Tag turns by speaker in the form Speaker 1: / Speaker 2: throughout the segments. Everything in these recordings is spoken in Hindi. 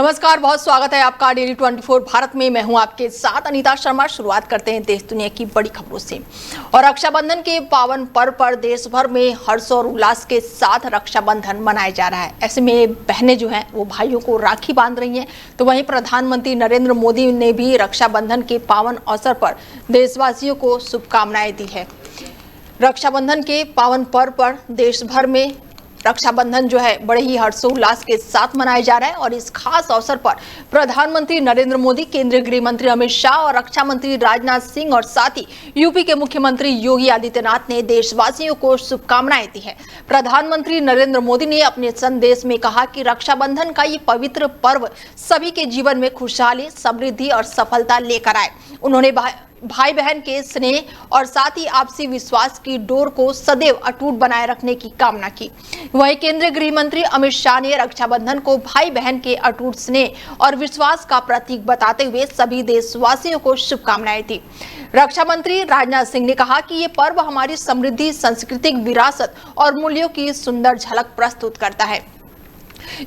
Speaker 1: नमस्कार, बहुत स्वागत है आपका डेली 24 भारत में। मैं हूं आपके साथ अनीता शर्मा। शुरुआत करते हैं देश दुनिया की बड़ी खबरों से। और रक्षाबंधन के पावन पर्व पर देश भर में हर्ष और उल्लास के साथ रक्षाबंधन मनाया जा रहा है। ऐसे में बहनें जो हैं वो भाइयों को राखी बांध रही हैं। तो वहीं प्रधानमंत्री नरेंद्र मोदी ने भी रक्षाबंधन के पावन अवसर पर देशवासियों को शुभकामनाएं दी है। रक्षाबंधन के पावन पर्व पर देश भर में रक्षाबंधन जो है बड़े ही हर्षोल्लास के साथ मनाया जा रहा है। और इस खास अवसर पर प्रधानमंत्री नरेंद्र मोदी, केंद्रीय गृह मंत्री अमित शाह और रक्षा मंत्री राजनाथ सिंह और साथ ही यूपी के मुख्यमंत्री योगी आदित्यनाथ ने देशवासियों को शुभकामनाएं दी है। प्रधानमंत्री नरेंद्र मोदी ने अपने संदेश में कहा कि रक्षाबंधन का ये पवित्र पर्व सभी के जीवन में खुशहाली, समृद्धि और सफलता लेकर आए। उन्होंने भाई बहन के स्नेह और साथ ही आपसी विश्वास की डोर को सदैव अटूट बनाए रखने की कामना की। वहीं केंद्रीय गृह मंत्री अमित शाह ने रक्षाबंधन को भाई बहन के अटूट स्नेह और विश्वास का प्रतीक बताते हुए सभी देशवासियों को शुभकामनाएं दी। रक्षा मंत्री राजनाथ सिंह ने कहा कि ये पर्व हमारी समृद्धि, सांस्कृतिक विरासत और मूल्यों की सुंदर झलक प्रस्तुत करता है।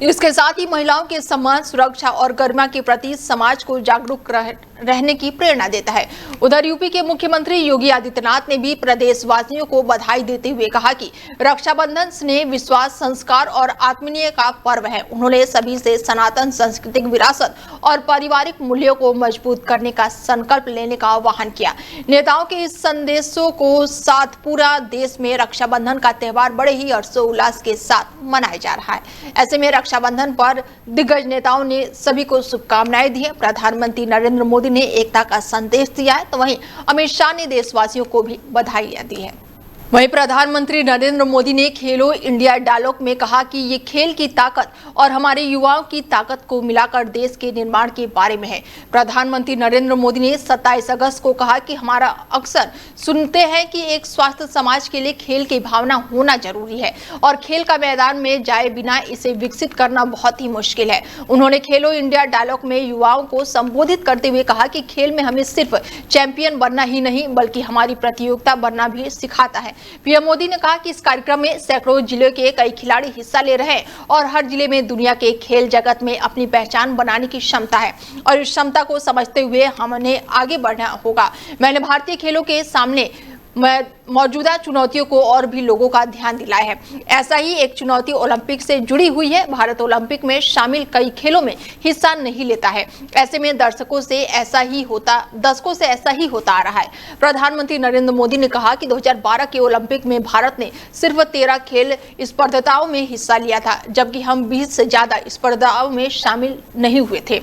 Speaker 1: इसके साथ ही महिलाओं के सम्मान, सुरक्षा और गरिमा के प्रति समाज को जागरूक रहने की प्रेरणा देता है। उधर यूपी के मुख्यमंत्री योगी आदित्यनाथ ने भी प्रदेशवासियों को बधाई देते हुए कहा कि रक्षाबंधन स्नेह, विश्वास, संस्कार और आत्मीयता का पर्व है। उन्होंने सभी से सनातन सांस्कृतिक विरासत और पारिवारिक मूल्यों को मजबूत करने का संकल्प लेने का आह्वान किया। नेताओं के इस संदेशों को साथ पूरा देश में रक्षाबंधन का त्योहार बड़े ही हर्षोल्लास के साथ मनाया जा रहा है। ऐसे में रक्षाबंधन पर दिग्गज नेताओं ने सभी को शुभकामनाएं दी है। प्रधानमंत्री नरेंद्र मोदी ने एकता का संदेश दिया है, तो वहीं अमित शाह ने देशवासियों को भी बधाई दी है। वहीं प्रधानमंत्री नरेंद्र मोदी ने खेलो इंडिया डायलॉग में कहा कि ये खेल की ताकत और हमारे युवाओं की ताकत को मिलाकर देश के निर्माण के बारे में है। प्रधानमंत्री नरेंद्र मोदी ने 27 अगस्त को कहा कि हमारा अक्सर सुनते हैं कि एक स्वस्थ समाज के लिए खेल की भावना होना जरूरी है और खेल का मैदान में जाए बिना इसे विकसित करना बहुत ही मुश्किल है। उन्होंने खेलो इंडिया डायलॉग में युवाओं को संबोधित करते हुए कहा कि खेल में हमें सिर्फ चैंपियन बनना ही नहीं बल्कि हमारी प्रतियोगिता बनना भी सिखाता है। पीएम मोदी ने कहा कि इस कार्यक्रम में सैकड़ों जिलों के कई खिलाड़ी हिस्सा ले रहे हैं और हर जिले में दुनिया के खेल जगत में अपनी पहचान बनाने की क्षमता है और इस क्षमता को समझते हुए हमें आगे बढ़ना होगा। मैंने भारतीय खेलों के सामने मौजूदा चुनौतियों को और भी लोगों का ध्यान दिलाया है। ऐसा ही एक चुनौती ओलंपिक से जुड़ी हुई है। भारत ओलंपिक में शामिल कई खेलों में हिस्सा नहीं लेता है। ऐसे में दशकों से ऐसा ही होता आ रहा है। प्रधानमंत्री नरेंद्र मोदी ने कहा कि 2012 के ओलंपिक में भारत ने सिर्फ 13 खेल स्पर्धाओं में हिस्सा लिया था, जबकि हम 20 से ज्यादा स्पर्धाओं में शामिल नहीं हुए थे।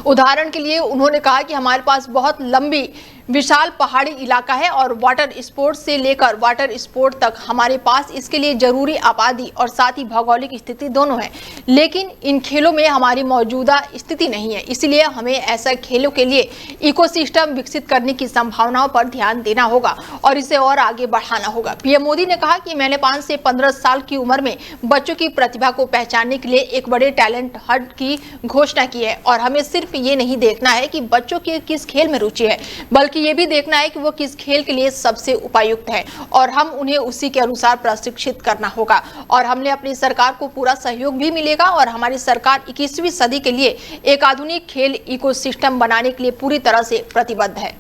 Speaker 1: उदाहरण के लिए उन्होंने कहा कि हमारे पास बहुत लंबी विशाल पहाड़ी इलाका है और वाटर स्पोर्ट्स से लेकर वाटर स्पोर्ट तक हमारे पास इसके लिए जरूरी आबादी और साथ ही भौगोलिक स्थिति दोनों है, लेकिन इन खेलों में हमारी मौजूदा स्थिति नहीं है। इसलिए हमें ऐसे खेलों के लिए इकोसिस्टम विकसित करने की संभावनाओं पर ध्यान देना होगा और इसे और आगे बढ़ाना होगा। पीएम मोदी ने कहा कि मैंने 5 से 15 साल की उम्र में बच्चों की प्रतिभा को पहचानने के लिए एक बड़े टैलेंट हंट की घोषणा की है और हमें सिर्फ ये नहीं देखना है कि बच्चों की किस खेल में रुचि है, बल्कि ये भी देखना है कि वो किस खेल के लिए सबसे उपयुक्त है और हम उन्हें उसी के अनुसार प्रशिक्षित करना होगा। और हमने अपनी सरकार को पूरा सहयोग भी मिलेगा और हमारी सरकार 21वीं सदी के लिए एक आधुनिक खेल इकोसिस्टम बनाने के लिए पूरी तरह से प्रतिबद्ध है।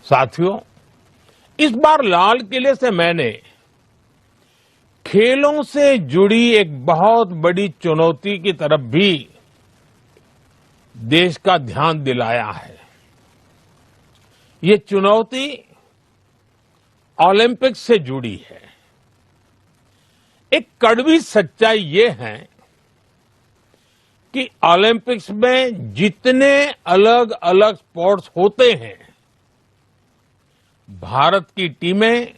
Speaker 2: साथियों, इस बार लाल किले से मैंने खेलों से जुड़ी एक बहुत बड़ी चुनौती की तरफ भी देश का ध्यान दिलाया है। ये चुनौती ओलंपिक से जुड़ी है। एक कड़वी सच्चाई ये है कि ओलंपिक्स में जितने अलग अलग स्पोर्ट्स होते हैं, भारत की टीमें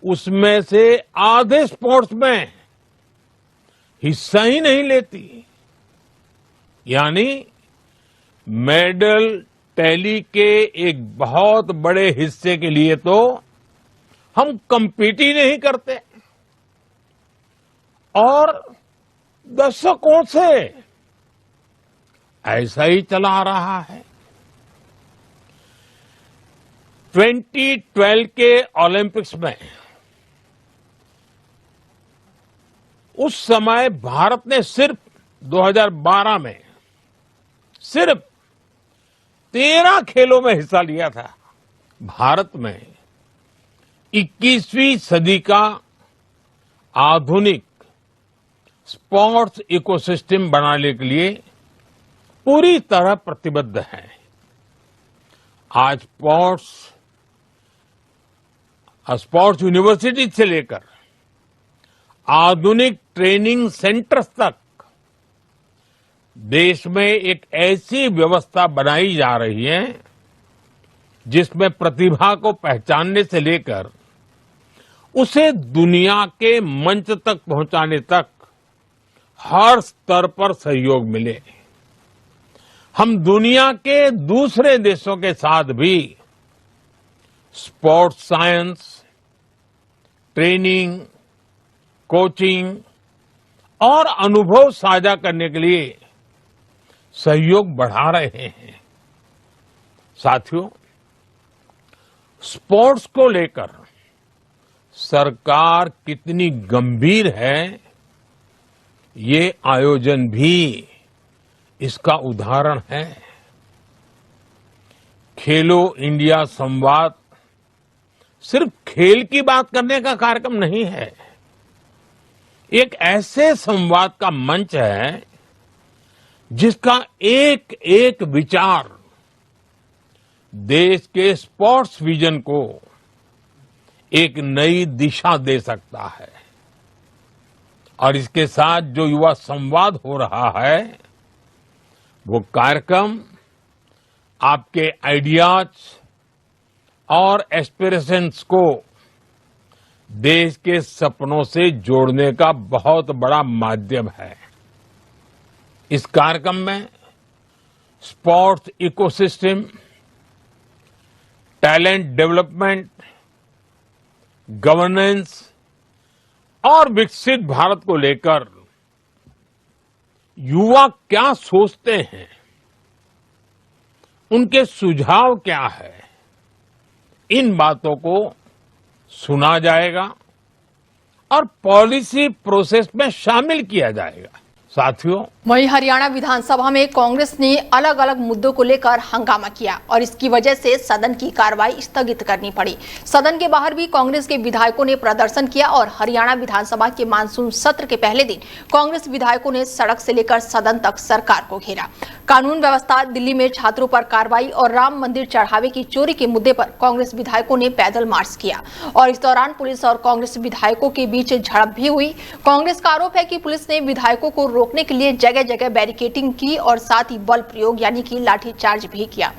Speaker 2: उसमें से आधे स्पोर्ट्स में हिस्सा ही नहीं लेती। यानी मेडल टैली के एक बहुत बड़े हिस्से के लिए तो हम compete ही नहीं करते और दशकों से ऐसा ही चला आ रहा है। 2012 के ओलंपिक्स में उस समय भारत ने सिर्फ 2012 में सिर्फ 13 खेलों में हिस्सा लिया था। भारत में 21वीं सदी का आधुनिक स्पोर्ट्स इकोसिस्टम बनाने के लिए पूरी तरह प्रतिबद्ध है। आज स्पोर्ट्स यूनिवर्सिटी से लेकर आधुनिक ट्रेनिंग सेंटर्स तक देश में एक ऐसी व्यवस्था बनाई जा रही है जिसमें प्रतिभा को पहचानने से लेकर उसे दुनिया के मंच तक पहुंचाने तक हर स्तर पर सहयोग मिले। हम दुनिया के दूसरे देशों के साथ भी स्पोर्ट्स साइंस, ट्रेनिंग, कोचिंग और अनुभव साझा करने के लिए सहयोग बढ़ा रहे हैं। साथियों, स्पोर्ट्स को लेकर सरकार कितनी गंभीर है, ये आयोजन भी इसका उदाहरण है। खेलो इंडिया संवाद सिर्फ खेल की बात करने का कार्यक्रम नहीं है, एक ऐसे संवाद का मंच है जिसका एक एक विचार देश के स्पोर्ट्स विजन को एक नई दिशा दे सकता है। और इसके साथ जो युवा संवाद हो रहा है, वो कार्यक्रम आपके आइडियाज और एस्पिरेशंस को देश के सपनों से जोड़ने का बहुत बड़ा माध्यम है। इस कार्यक्रम में sports ecosystem, talent development, governance और विकसित भारत को लेकर युवा क्या सोचते हैं, उनके सुझाव क्या है, इन बातों को सुना जाएगा और पॉलिसी प्रोसेस में शामिल किया जाएगा। साथियों,
Speaker 1: वहीं हरियाणा विधानसभा में कांग्रेस ने अलग अलग मुद्दों को लेकर हंगामा किया और इसकी वजह से सदन की कार्रवाई स्थगित करनी पड़ी। सदन के बाहर भी कांग्रेस के विधायकों ने प्रदर्शन किया और हरियाणा विधानसभा के मानसून सत्र के पहले दिन कांग्रेस विधायकों ने सड़क से लेकर सदन तक सरकार को घेरा। कानून व्यवस्था, दिल्ली में छात्रों पर कार्रवाई और राम मंदिर चढ़ावे की चोरी के मुद्दे पर कांग्रेस विधायकों ने पैदल मार्च किया और इस दौरान पुलिस और कांग्रेस विधायकों के बीच झड़प भी हुई। कांग्रेस का आरोप है कि पुलिस ने विधायकों को रोकने के लिए जगह जगह बैरिकेडिंग की और साथ ही बल प्रयोग यानी कि लाठीचार्ज भी किया।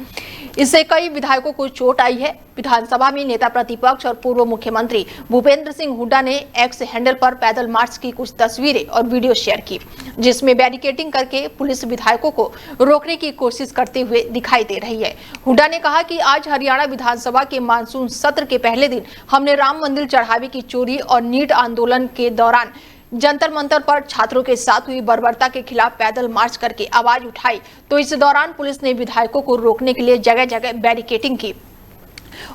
Speaker 1: इससे कई विधायकों को चोट आई है। विधानसभा में नेता प्रतिपक्ष और पूर्व मुख्यमंत्री भूपेंद्र सिंह हुड्डा ने एक्स हैंडल पर पैदल मार्च की कुछ तस्वीरें और वीडियो शेयर की, जिसमें बैरिकेडिंग करके पुलिस विधायकों को रोकने की कोशिश करते हुए दिखाई दे रही है। हुड्डा ने कहा कि आज हरियाणा विधानसभा के मानसून सत्र के पहले दिन हमने राम मंदिर चढ़ावे की चोरी और नीट आंदोलन के दौरान जंतर मंतर पर छात्रों के साथ हुई बर्बरता के खिलाफ पैदल मार्च करके आवाज उठाई, तो इस दौरान पुलिस ने विधायकों को रोकने के लिए जगह जगह बैरिकेडिंग की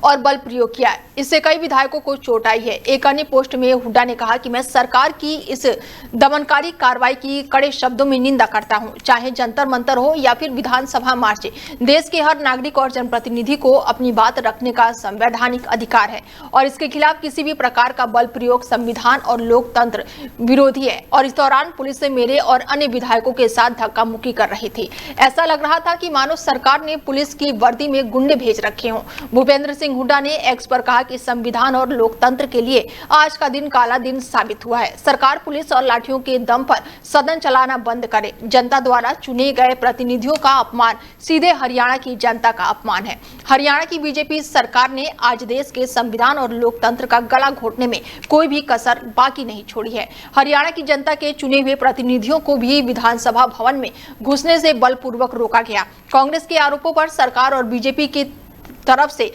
Speaker 1: और बल प्रयोग किया। इससे कई विधायकों को चोट आई है। एक अन्य पोस्ट में हुड्डा ने कहा कि मैं सरकार की इस दमनकारी कार्रवाई की कड़े शब्दों में निंदा करता हूं। चाहे जंतर मंतर हो या फिर विधानसभा मार्च, देश के हर नागरिक और जनप्रतिनिधि को अपनी बात रखने का संवैधानिक अधिकार है और इसके खिलाफ किसी भी प्रकार का बल प्रयोग संविधान और लोकतंत्र विरोधी है। और इस दौरान पुलिस मेरे और अन्य विधायकों के साथ धक्का मुक्की कर रही थी। ऐसा लग रहा था कि मानो सरकार ने पुलिस की वर्दी में गुंडे भेज रखे हों। भूपेंद्र सिंह हुड्डा ने एक्स पर कहा कि संविधान और लोकतंत्र के लिए आज का दिन काला दिन साबित हुआ है। सरकार पुलिस और लाठियों के दम पर सदन चलाना बंद करे। जनता द्वारा चुने गए प्रतिनिधियों का अपमान सीधे हरियाणा की जनता का अपमान है। हरियाणा की बीजेपी सरकार ने आज देश के संविधान और लोकतंत्र का गला घोटने में कोई भी कसर बाकी नहीं छोड़ी है। हरियाणा की जनता के चुने हुए प्रतिनिधियों को भी विधानसभा भवन में घुसने से बलपूर्वक रोका गया। कांग्रेस के आरोपों पर सरकार और बीजेपी की तरफ से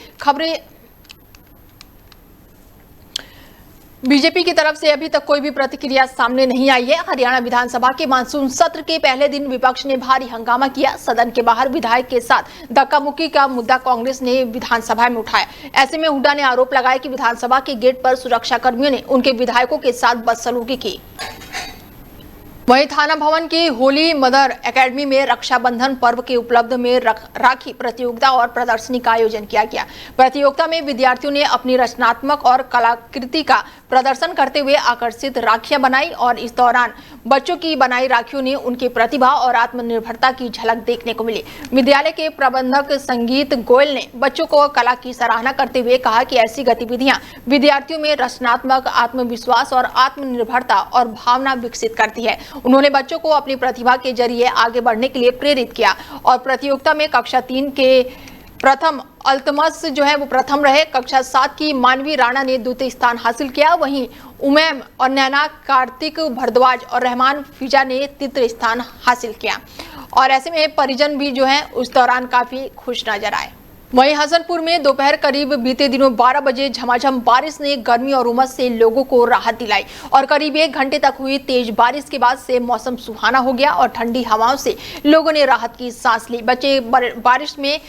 Speaker 1: बीजेपी की तरफ से अभी तक कोई भी प्रतिक्रिया सामने नहीं आई है। हरियाणा विधानसभा के मानसून सत्र के पहले दिन विपक्ष ने भारी हंगामा किया। सदन के बाहर विधायक के साथ धक्का मुक्की का मुद्दा कांग्रेस ने विधानसभा में उठाया। ऐसे में हुड्डा ने आरोप लगाया कि विधानसभा के गेट पर सुरक्षा कर्मियों ने उनके विधायकों के साथ बदसलूकी की। वहीं थाना भवन की होली मदर एकेडमी में रक्षाबंधन पर्व के उपलब्ध में राखी प्रतियोगिता और प्रदर्शनी का आयोजन किया गया। प्रतियोगिता में विद्यार्थियों ने अपनी रचनात्मक और कलाकृति का प्रदर्शन करते हुए आकर्षित राखियां बनाई और इस दौरान बच्चों की बनाई राखियों ने उनकी प्रतिभा और आत्मनिर्भरता की झलक देखने को मिली। विद्यालय के प्रबंधक संगीत गोयल ने बच्चों को कला की सराहना करते हुए कहा कि ऐसी गतिविधियां विद्यार्थियों में रचनात्मक आत्मविश्वास और आत्मनिर्भरता और भावना विकसित करती है। उन्होंने बच्चों को अपनी प्रतिभा के जरिए आगे बढ़ने के लिए प्रेरित किया और प्रतियोगिता में कक्षा 3 के प्रथम अल्तमस जो है वो प्रथम रहे। कक्षा 7 की मानवी राणा ने द्वितीय स्थान हासिल किया। वहीं उमैम और नैना, कार्तिक भारद्वाज और रहमान फिजा ने तृतीय स्थान हासिल किया और ऐसे में परिजन भी जो है उस दौरान काफी खुश नजर आए। वहीं हसनपुर में दोपहर करीब बीते दिनों 12 बजे झमाझम बारिश ने गर्मी और उमस से लोगों को राहत दिलाई और करीब 1 घंटे तक हुई तेज बारिश के बाद से मौसम सुहाना हो गया और ठंडी हवाओं से लोगों ने राहत की सांस ली। बच्चे बारिश में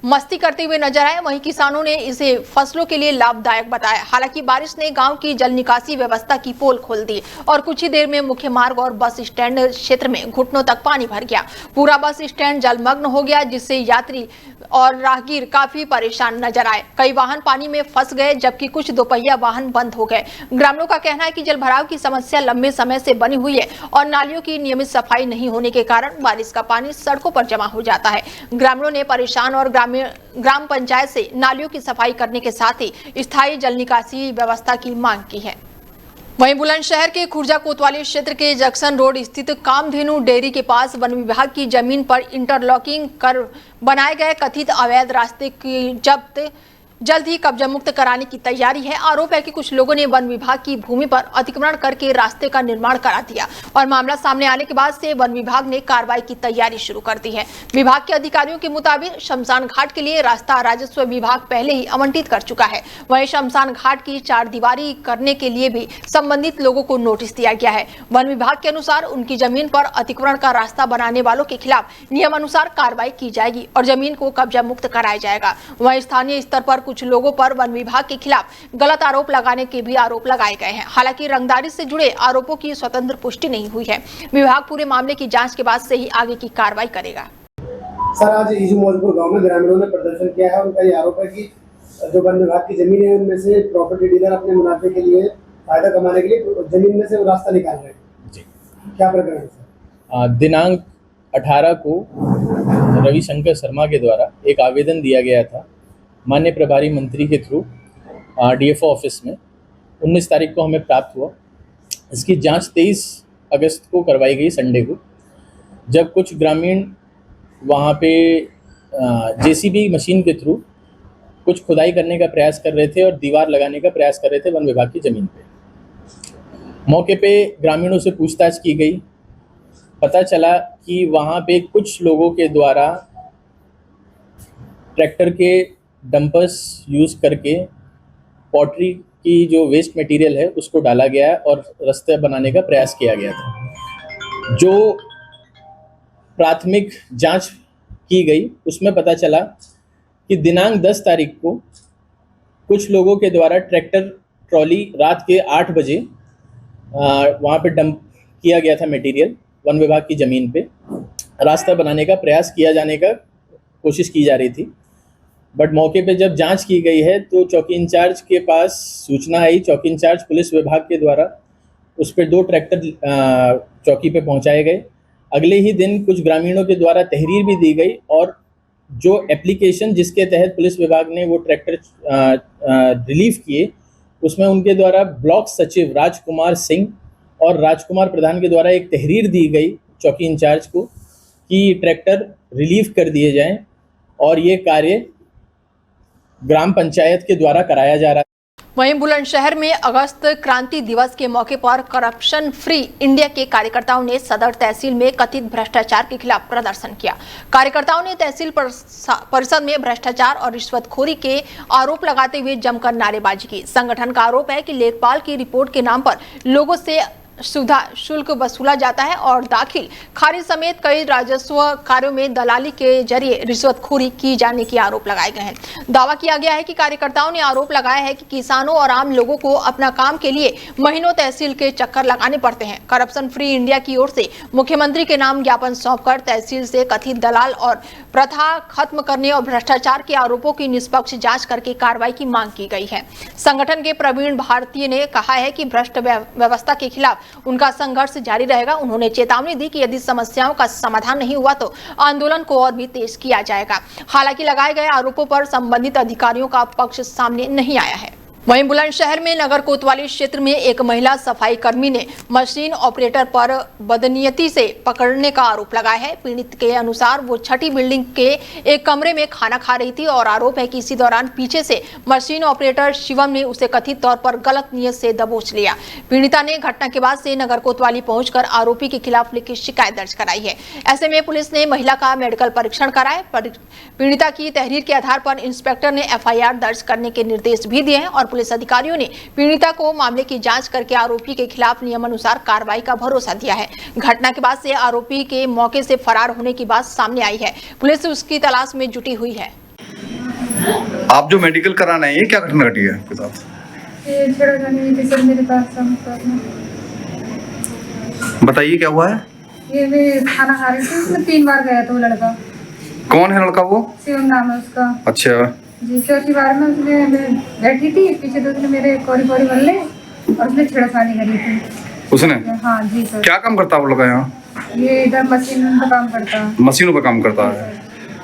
Speaker 1: मस्ती करते हुए नजर आए। वहीं किसानों ने इसे फसलों के लिए लाभदायक बताया। हालांकि बारिश ने गांव की जल निकासी व्यवस्था की पोल खोल दी और कुछ ही देर में मुख्य मार्ग और बस स्टैंड क्षेत्र में घुटनों तक पानी भर गया। पूरा बस स्टैंड जलमग्न हो गया जिससे यात्री और राहगीर काफी परेशान नजर आए। कई वाहन पानी में फंस गए जबकि कुछ दोपहिया वाहन बंद हो गए। ग्रामीणों का कहना है कि जल भराव की समस्या लंबे समय से बनी हुई है और नालियों की नियमित सफाई नहीं होने के कारण बारिश का पानी सड़कों पर जमा हो जाता है। ग्रामीणों ने परेशान और ग्राम पंचायत से नालियों की सफाई करने के साथ ही स्थायी जल निकासी व्यवस्था की मांग की है। वहीं बुलंदशहर के खुर्जा कोतवाली क्षेत्र के जंक्शन रोड स्थित कामधेनु डेयरी के पास वन विभाग की जमीन पर इंटरलॉकिंग कर बनाए गए कथित अवैध रास्ते की जल्द ही कब्जा मुक्त कराने की तैयारी है। आरोप है कि कुछ लोगों ने वन विभाग की भूमि पर अतिक्रमण करके रास्ते का निर्माण करा दिया और मामला सामने आने के बाद से वन विभाग ने कार्रवाई की तैयारी शुरू कर दी है। विभाग के अधिकारियों के मुताबिक शमशान घाट के लिए रास्ता राजस्व विभाग पहले ही आवंटित कर चुका है। वहीं शमशान घाट की 4 दीवारी करने के लिए भी संबंधित लोगों को नोटिस दिया गया है। वन विभाग के अनुसार उनकी जमीन पर अतिक्रमण का रास्ता बनाने वालों के खिलाफ नियमानुसार कार्रवाई की जाएगी और जमीन को कब्जा मुक्त कराया जाएगा। वहीं स्थानीय स्तर पर कुछ लोगों पर वन विभाग के खिलाफ गलत आरोप लगाने के भी आरोप लगाए गए हैं। हालांकि रंगदारी से जुड़े आरोपों की स्वतंत्र पुष्टि नहीं हुई है। विभाग पूरे मामले की जांच के बाद से ही आगे की कार्रवाई करेगा।
Speaker 3: सर, आज इजू मौजपुर गांव में ग्रामीणों ने प्रदर्शन किया है। उनका ये आरोप है कि जो वन विभाग की जमीन है उनमें से प्रॉपर्टी डीलर अपने मुनाफे के लिए, फायदा कमाने के लिए जमीन में से वो रास्ता निकाल रहे हैं। जी, क्या प्रकरण है सर?
Speaker 4: दिनांक 18 को रविशंकर शर्मा के द्वारा एक आवेदन दिया गया था माननीय प्रभारी मंत्री के थ्रू डीएफओ ऑफिस में। 19 तारीख को हमें प्राप्त हुआ। इसकी जांच 23 अगस्त को करवाई गई, संडे को, जब कुछ ग्रामीण वहाँ पे जेसीबी मशीन के थ्रू कुछ खुदाई करने का प्रयास कर रहे थे और दीवार लगाने का प्रयास कर रहे थे वन विभाग की ज़मीन पे। मौके पे ग्रामीणों से पूछताछ की गई। पता चला कि वहाँ पे कुछ लोगों के द्वारा ट्रैक्टर के डंपर्स यूज़ करके पॉटरी की जो वेस्ट मटेरियल है उसको डाला गया है और रास्ते बनाने का प्रयास किया गया था। जो प्राथमिक जांच की गई उसमें पता चला कि दिनांक 10 तारीख को कुछ लोगों के द्वारा ट्रैक्टर ट्रॉली रात के 8 बजे वहाँ पे डंप किया गया था मटेरियल वन विभाग की ज़मीन पे। रास्ता बनाने का प्रयास किया जाने का कोशिश की जा रही थी, बट मौके पे जब जांच की गई है तो चौकी इंचार्ज के पास सूचना आई। चौकी इंचार्ज पुलिस विभाग के द्वारा उस पर 2 ट्रैक्टर चौकी पे पहुंचाए गए। अगले ही दिन कुछ ग्रामीणों के द्वारा तहरीर भी दी गई और जो एप्लीकेशन जिसके तहत पुलिस विभाग ने वो ट्रैक्टर रिलीव किए उसमें उनके द्वारा ब्लॉक सचिव राजकुमार सिंह और राजकुमार प्रधान के द्वारा एक तहरीर दी गई चौकी इंचार्ज को कि ट्रैक्टर रिलीव कर दिए जाएं और ये कार्य ग्राम पंचायत के द्वारा कराया जा रहा है।
Speaker 1: वहीं बुलंदशहर में अगस्त क्रांति दिवस के मौके पर करप्शन फ्री इंडिया के कार्यकर्ताओं ने सदर तहसील में कथित भ्रष्टाचार के खिलाफ प्रदर्शन किया। कार्यकर्ताओं ने तहसील परिषद में भ्रष्टाचार और रिश्वतखोरी के आरोप लगाते हुए जमकर नारेबाजी की। संगठन का आरोप है कि लेखपाल की रिपोर्ट के नाम पर लोगों से सुविधा शुल्क वसूला जाता है और दाखिल खारिज समेत कई राजस्व कार्यों में दलाली के जरिए रिश्वतखोरी की जाने के आरोप लगाए गए हैं। दावा किया गया है कि कार्यकर्ताओं ने आरोप लगाया है कि किसानों और आम लोगों को अपना काम के लिए महीनों तहसील के चक्कर लगाने पड़ते हैं। करप्शन फ्री इंडिया की ओर से मुख्यमंत्री के नाम ज्ञापन सौंपकर तहसील से कथित दलाल और प्रथा खत्म करने और भ्रष्टाचार के आरोपों की निष्पक्ष जांच करके कार्रवाई की मांग की गई है। संगठन के प्रवीण भारतीय ने कहा है कि भ्रष्ट व्यवस्था के खिलाफ उनका संघर्ष जारी रहेगा। उन्होंने चेतावनी दी कि यदि समस्याओं का समाधान नहीं हुआ तो आंदोलन को और भी तेज किया जाएगा। हालांकि लगाए गए आरोपों पर संबंधित अधिकारियों का पक्ष सामने नहीं आया है। वहीं बुलंदशहर में नगर कोतवाली क्षेत्र में एक महिला सफाई कर्मी ने मशीन ऑपरेटर पर बदनीयती से पकड़ने का आरोप लगाया है। पीड़ित के अनुसार वो छठी बिल्डिंग के एक कमरे में खाना खा रही थी और आरोप है कि इसी दौरान पीछे से मशीन ऑपरेटर शिवम ने उसे कथित तौर पर गलत नीयत से दबोच लिया। पीड़िता ने घटना के बाद से नगर कोतवाली पहुंचकर आरोपी के खिलाफ लिखित शिकायत दर्ज कराई है। ऐसे में पुलिस ने महिला का मेडिकल परीक्षण कराया। पीड़िता की तहरीर के आधार पर इंस्पेक्टर ने FIR दर्ज करने के निर्देश भी दिए हैं और पुलिस अधिकारियों ने पीड़िता को मामले की जांच करके आरोपी के खिलाफ नियमानुसार कार्रवाई का भरोसा दिया है। घटना के बाद से आरोपी के मौके से फरार होने की बात सामने आई है। पुलिस उसकी तलाश में जुटी हुई है।
Speaker 5: आप जो मेडिकल कराना है, ये क्या घटना घटी है आपके साथ?
Speaker 6: ये छेड़खानी हुई थी सर मेरे पास।
Speaker 5: बताइए क्या हुआ है?
Speaker 6: ये मैं खाना खा रही थी, उसमें 3 बार गया था वो लड़का।
Speaker 5: कौन है लड़का वो?
Speaker 6: शिवम नाम है उसका।
Speaker 5: अच्छा
Speaker 6: जी, चौथी बार में उसने मैं बैठी थी पीछे तो उसने मेरे कोरी बल्ले और उसने छेड़खानी करी थी
Speaker 5: उसने?
Speaker 6: हाँ जी सर।
Speaker 5: क्या काम करता है वो लड़का यहाँ?
Speaker 6: ये इधर मशीन का काम करता है।
Speaker 5: मशीनों पर काम करता है।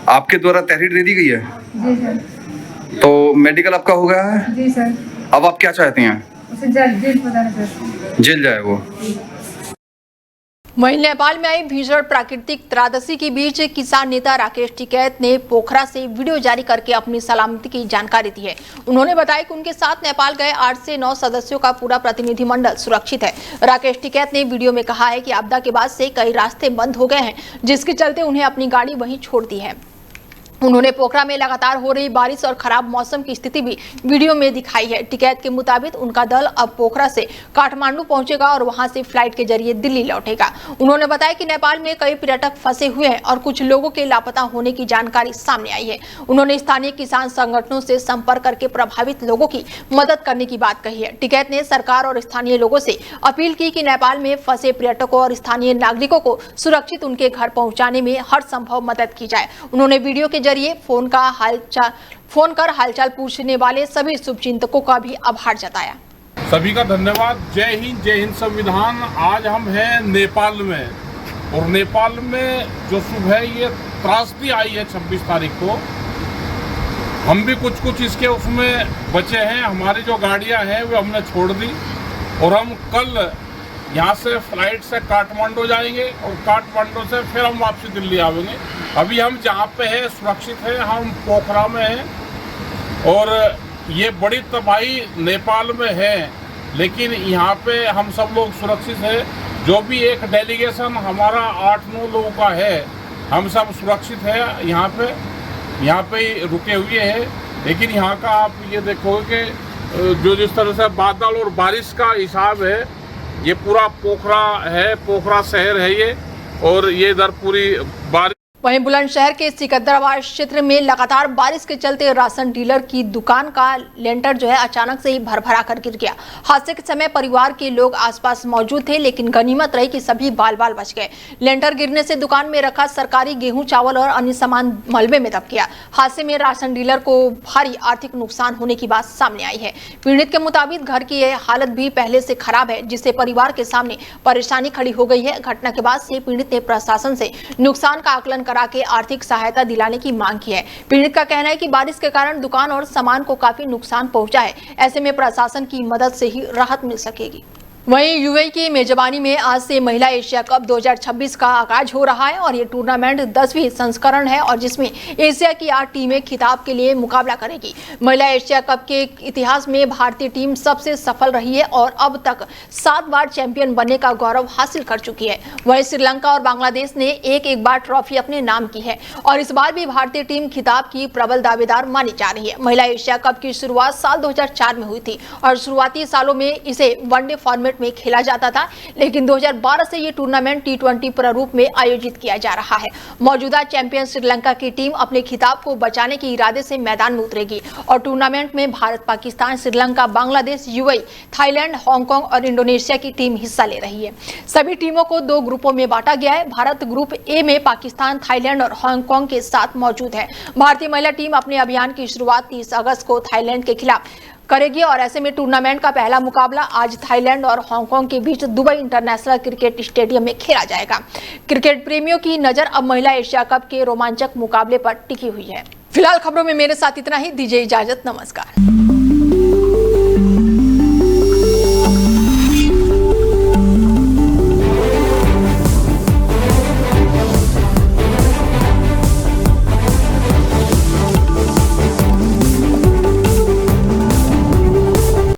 Speaker 5: आपके द्वारा तहरीर दे दी गई है?
Speaker 6: जी सर।
Speaker 5: तो मेडिकल आपका हो गया है?
Speaker 6: जी सर।
Speaker 5: अब आप क्या चाहते हैं?
Speaker 6: उसे जेल बताना चाहते हैं।
Speaker 5: जेल जाए वो।
Speaker 1: वहीं नेपाल में आई भीषण प्राकृतिक त्रासदी के बीच किसान नेता राकेश टिकैत ने पोखरा से वीडियो जारी करके अपनी सलामती की जानकारी दी है। उन्होंने बताया कि उनके साथ नेपाल गए 8 से 9 सदस्यों का पूरा प्रतिनिधिमंडल सुरक्षित है। राकेश टिकैत ने वीडियो में कहा है कि आपदा के बाद से कई रास्ते बंद हो गए हैं, जिसके चलते उन्हें अपनी गाड़ी वहीं छोड़ दी है। उन्होंने पोखरा में लगातार हो रही बारिश और खराब मौसम की स्थिति भी वीडियो में दिखाई है। टिकैत के मुताबिक उनका दल अब पोखरा से काठमांडू पहुंचेगा और वहां से फ्लाइट के जरिए दिल्ली लौटेगा। उन्होंने बताया कि नेपाल में कई पर्यटक फंसे हुए हैं और कुछ लोगों के लापता होने की जानकारी सामने आई है। उन्होंने स्थानीय किसान संगठनों से संपर्क करके प्रभावित लोगों की मदद करने की बात कही है। टिकैत ने सरकार और स्थानीय लोगों से अपील की कि नेपाल में फंसे पर्यटकों और स्थानीय नागरिकों को सुरक्षित उनके घर पहुंचाने में हर संभव मदद की जाए। उन्होंने वीडियो के जरिए फोन कर हालचाल पूछने वाले सभी शुभचिंतकों का भी आभार जताया।
Speaker 7: सभी का धन्यवाद। जय हिंद संविधान। आज हम हैं नेपाल में और नेपाल में जो सुबह ये त्रासदी आई है 26 तारीख को, हम भी कुछ इसके उसमें बचे हैं। हमारी जो गाड़ियां हैं वो हमने छोड़ दी और हम कल यहाँ से फ्लाइट से काठमांडू जाएंगे और काठमांडू से फिर हम वापसी दिल्ली आवेंगे। अभी हम जहाँ पे हैं सुरक्षित हैं, हम पोखरा में हैं और ये बड़ी तबाही नेपाल में है, लेकिन यहाँ पे हम सब लोग सुरक्षित हैं। जो भी एक डेलीगेशन हमारा 8-9 लोगों का है, हम सब सुरक्षित है। यहाँ पे ही रुके हुए हैं। लेकिन यहाँ का आप ये देखोगे कि जो जिस तरह से बादल और बारिश का हिसाब है, ये पूरा पोखरा है, पोखरा शहर है ये, और ये इधर पूरी बारिश।
Speaker 1: वहीं बुलंदशहर के सिकंदराबाद क्षेत्र में लगातार बारिश के चलते राशन डीलर की दुकान का लेंटर जो है अचानक से ही भरभरा कर गिर गया। हादसे के समय परिवार के लोग आसपास मौजूद थे, लेकिन गनीमत रही कि सभी बाल बाल बच गए। लेंटर गिरने से दुकान में रखा सरकारी गेहूं, चावल और अन्य सामान मलबे में दब गया। हादसे में राशन डीलर को भारी आर्थिक नुकसान होने की बात सामने आई है। पीड़ित के मुताबिक घर की यह हालत भी पहले से खराब है, जिससे परिवार के सामने परेशानी खड़ी हो गई है। घटना के बाद से पीड़ित ने प्रशासन से नुकसान का आकलन करा के आर्थिक सहायता दिलाने की मांग की है। पीड़ित का कहना है कि बारिश के कारण दुकान और सामान को काफी नुकसान पहुंचा है। ऐसे में प्रशासन की मदद से ही राहत मिल सकेगी। वहीं यूएई की मेजबानी में आज से महिला एशिया कप 2026 का आगाज हो रहा है और ये टूर्नामेंट 10वीं संस्करण है और जिसमें एशिया की 8 टीमें खिताब के लिए मुकाबला करेगी। महिला एशिया कप के इतिहास में भारतीय टीम सबसे सफल रही है और अब तक 7 बार चैंपियन बनने का गौरव हासिल कर चुकी है। वहीं श्रीलंका और बांग्लादेश ने एक बार ट्रॉफी अपने नाम की है और इस बार भी भारतीय टीम खिताब की प्रबल दावेदार मानी जा रही है। महिला एशिया कप की शुरुआत साल 2004 में हुई थी और शुरुआती सालों में इसे वनडे फॉर्मेट फॉर्मेट में खेला जाता था, लेकिन 2012 से ये टूर्नामेंट T20 प्रारूप में आयोजित किया जा रहा है। मौजूदा चैंपियन श्रीलंका की टीम अपने खिताब को बचाने के इरादे से मैदान में उतरेगी और टूर्नामेंट में Bharat, Pakistan, Sri Lanka, Bangladesh, UAE, Thailand, Hong Kong और इंडोनेशिया की टीम हिस्सा ले रही है। सभी टीमों को 2 ग्रुपों में बांटा गया है। भारत ग्रुप ए में पाकिस्तान, थाईलैंड और हांगकांग के साथ मौजूद है। भारतीय महिला टीम अपने अभियान की शुरुआत 30 अगस्त को थाईलैंड के खिलाफ करेगी और ऐसे में टूर्नामेंट का पहला मुकाबला आज थाईलैंड और हांगकांग के बीच दुबई इंटरनेशनल क्रिकेट स्टेडियम में खेला जाएगा। क्रिकेट प्रेमियों की नजर अब महिला एशिया कप के रोमांचक मुकाबले पर टिकी हुई है। फिलहाल खबरों में मेरे साथ इतना ही। दीजिए इजाजत, नमस्कार।